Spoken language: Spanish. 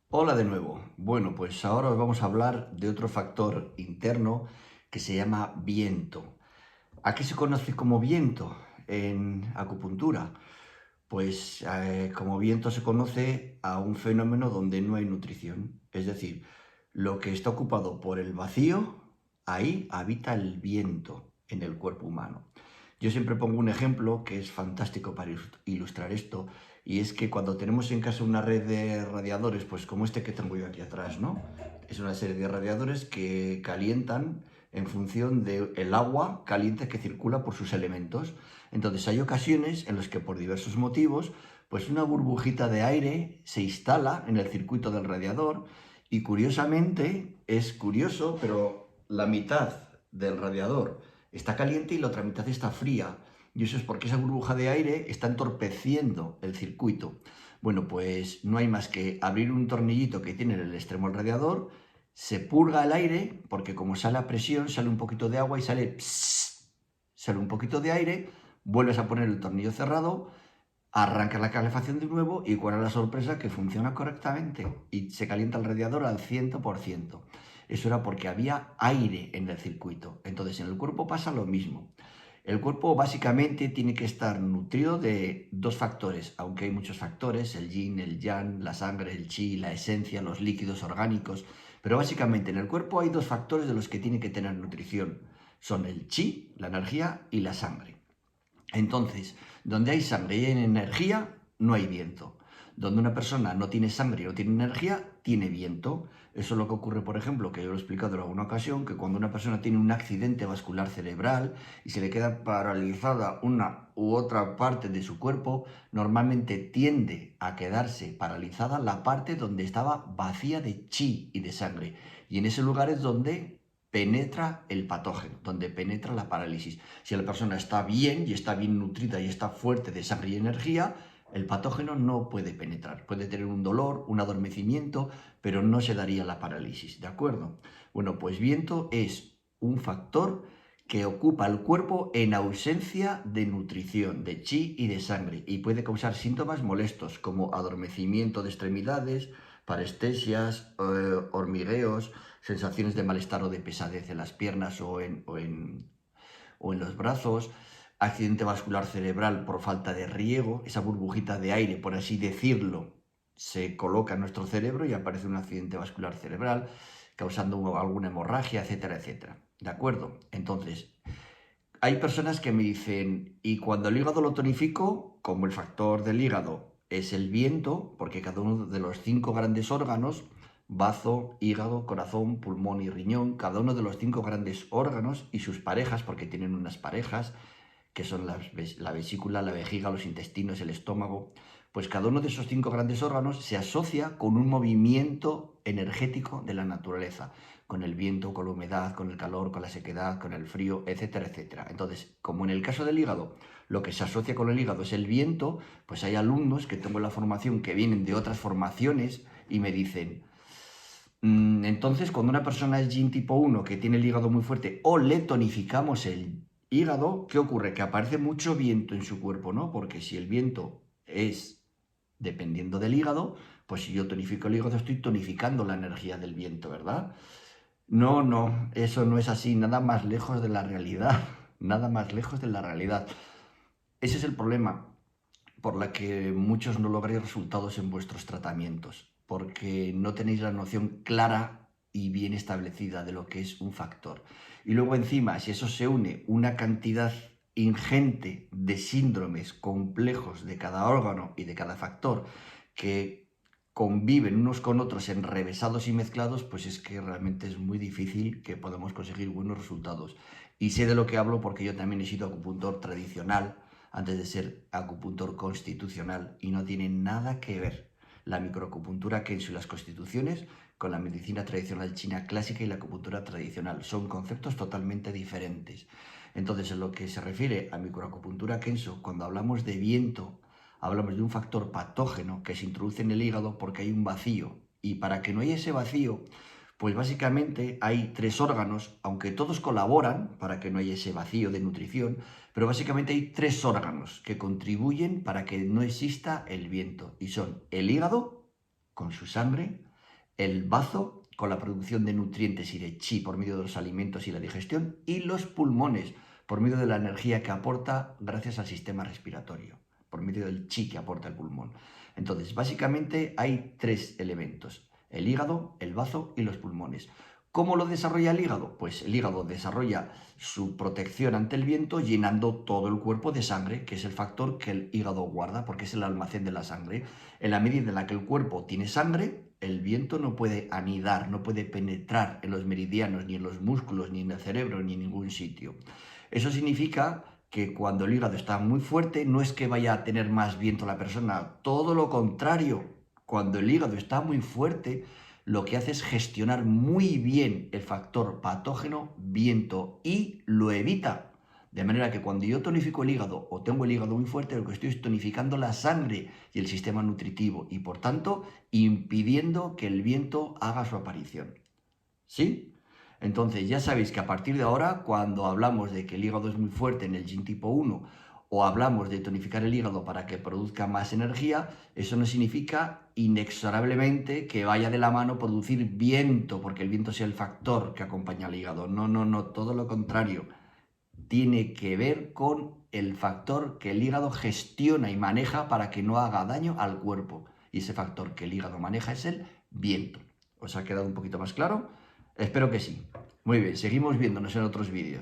Hola de nuevo. Bueno, pues ahora os vamos a hablar de otro factor interno que se llama viento. ¿A qué se conoce como viento en acupuntura? Pues como viento se conoce a un fenómeno donde no hay nutrición. Es decir, lo que está ocupado por el vacío, ahí habita el viento en el cuerpo humano. Yo siempre pongo un ejemplo que es fantástico para ilustrar esto, y es que cuando tenemos en casa una red de radiadores, pues como este que tengo yo aquí atrás, ¿no? Es una serie de radiadores que calientan en función del agua caliente que circula por sus elementos. Entonces hay ocasiones en las que por diversos motivos, pues una burbujita de aire se instala en el circuito del radiador y curiosamente, es curioso, pero la mitad del radiador está caliente y la otra mitad está fría. Y eso es porque esa burbuja de aire está entorpeciendo el circuito. Bueno, pues no hay más que abrir un tornillito que tiene en el extremo del radiador, se purga el aire, porque como sale a presión, sale un poquito de agua y sale psss, sale un poquito de aire, vuelves a poner el tornillo cerrado, arranca la calefacción de nuevo y cuál es la sorpresa que funciona correctamente y se calienta el radiador al 100%. Eso era porque había aire en el circuito. Entonces en el cuerpo pasa lo mismo. El cuerpo básicamente tiene que estar nutrido de dos factores, aunque hay muchos factores, el yin, el yang, la sangre, el chi, la esencia, los líquidos orgánicos, pero básicamente en el cuerpo hay dos factores de los que tiene que tener nutrición. Son el chi, la energía, y la sangre. Entonces, donde hay sangre y hay energía, no hay viento. Donde una persona no tiene sangre y no tiene energía, tiene viento. Eso es lo que ocurre, por ejemplo, que yo lo he explicado en alguna ocasión, que cuando una persona tiene un accidente vascular cerebral y se le queda paralizada una u otra parte de su cuerpo, normalmente tiende a quedarse paralizada la parte donde estaba vacía de chi y de sangre. Y en ese lugar es donde penetra el patógeno, donde penetra la parálisis. Si la persona está bien y está bien nutrida y está fuerte de sangre y energía, el patógeno no puede penetrar. Puede tener un dolor, un adormecimiento, pero no se daría la parálisis, ¿de acuerdo? Bueno, pues viento es un factor que ocupa el cuerpo en ausencia de nutrición, de chi y de sangre, y puede causar síntomas molestos como adormecimiento de extremidades, parestesias, hormigueos, sensaciones de malestar o de pesadez en las piernas o en los brazos, accidente vascular cerebral por falta de riego, esa burbujita de aire, por así decirlo, se coloca en nuestro cerebro y aparece un accidente vascular cerebral, causando alguna hemorragia, etcétera, etcétera. ¿De acuerdo? Entonces, hay personas que me dicen, y cuando el hígado lo tonifico, como el factor del hígado es el viento, porque cada uno de los cinco grandes órganos, bazo, hígado, corazón, pulmón y riñón, cada uno de los cinco grandes órganos y sus parejas, porque tienen unas parejas, que son la vesícula, la vejiga, los intestinos, el estómago, pues cada uno de esos cinco grandes órganos se asocia con un movimiento energético de la naturaleza, con el viento, con la humedad, con el calor, con la sequedad, con el frío, etcétera, etcétera. Entonces, como en el caso del hígado, lo que se asocia con el hígado es el viento, pues hay alumnos que tengo en la formación que vienen de otras formaciones y me dicen, entonces cuando una persona es Yin tipo 1 que tiene el hígado muy fuerte o le tonificamos el hígado, ¿qué ocurre? Que aparece mucho viento en su cuerpo, ¿no? Porque si el viento es dependiendo del hígado, pues si yo tonifico el hígado estoy tonificando la energía del viento, ¿verdad? No, no, eso no es así, nada más lejos de la realidad, nada más lejos de la realidad. Ese es el problema por la que muchos no lográis resultados en vuestros tratamientos, porque no tenéis la noción clara y bien establecida de lo que es un factor. Y luego encima, si eso se une una cantidad ingente de síndromes complejos de cada órgano y de cada factor que conviven unos con otros enrevesados y mezclados, pues es que realmente es muy difícil que podamos conseguir buenos resultados. Y sé de lo que hablo porque yo también he sido acupuntor tradicional antes de ser acupuntor constitucional y no tiene nada que ver la microacupuntura Kensho y las constituciones con la medicina tradicional china clásica y la acupuntura tradicional. Son conceptos totalmente diferentes. Entonces, en lo que se refiere a microacupuntura Kensho, cuando hablamos de viento, hablamos de un factor patógeno que se introduce en el hígado porque hay un vacío. Y para que no haya ese vacío, pues básicamente hay tres órganos, aunque todos colaboran para que no haya ese vacío de nutrición, pero básicamente hay tres órganos que contribuyen para que no exista el viento. Y son el hígado, con su sangre, el bazo, con la producción de nutrientes y de chi por medio de los alimentos y la digestión, y los pulmones, por medio de la energía que aporta gracias al sistema respiratorio, por medio del chi que aporta el pulmón. Entonces, básicamente hay tres elementos: el hígado, el bazo y los pulmones. ¿Cómo lo desarrolla el hígado? Pues el hígado desarrolla su protección ante el viento llenando todo el cuerpo de sangre, que es el factor que el hígado guarda, porque es el almacén de la sangre. En la medida en la que el cuerpo tiene sangre, el viento no puede anidar, no puede penetrar en los meridianos, ni en los músculos, ni en el cerebro, ni en ningún sitio. Eso significa que cuando el hígado está muy fuerte, no es que vaya a tener más viento la persona, todo lo contrario. Cuando el hígado está muy fuerte, lo que hace es gestionar muy bien el factor patógeno viento y lo evita. De manera que cuando yo tonifico el hígado o tengo el hígado muy fuerte, lo que estoy es tonificando la sangre y el sistema nutritivo y por tanto impidiendo que el viento haga su aparición. ¿Sí? Entonces ya sabéis que a partir de ahora, cuando hablamos de que el hígado es muy fuerte en el yin tipo 1 o hablamos de tonificar el hígado para que produzca más energía, eso no significa inexorablemente que vaya de la mano producir viento, porque el viento sea el factor que acompaña al hígado. No, no, no, todo lo contrario. Tiene que ver con el factor que el hígado gestiona y maneja para que no haga daño al cuerpo. Y ese factor que el hígado maneja es el viento. ¿Os ha quedado un poquito más claro? Espero que sí. Muy bien, seguimos viéndonos en otros vídeos.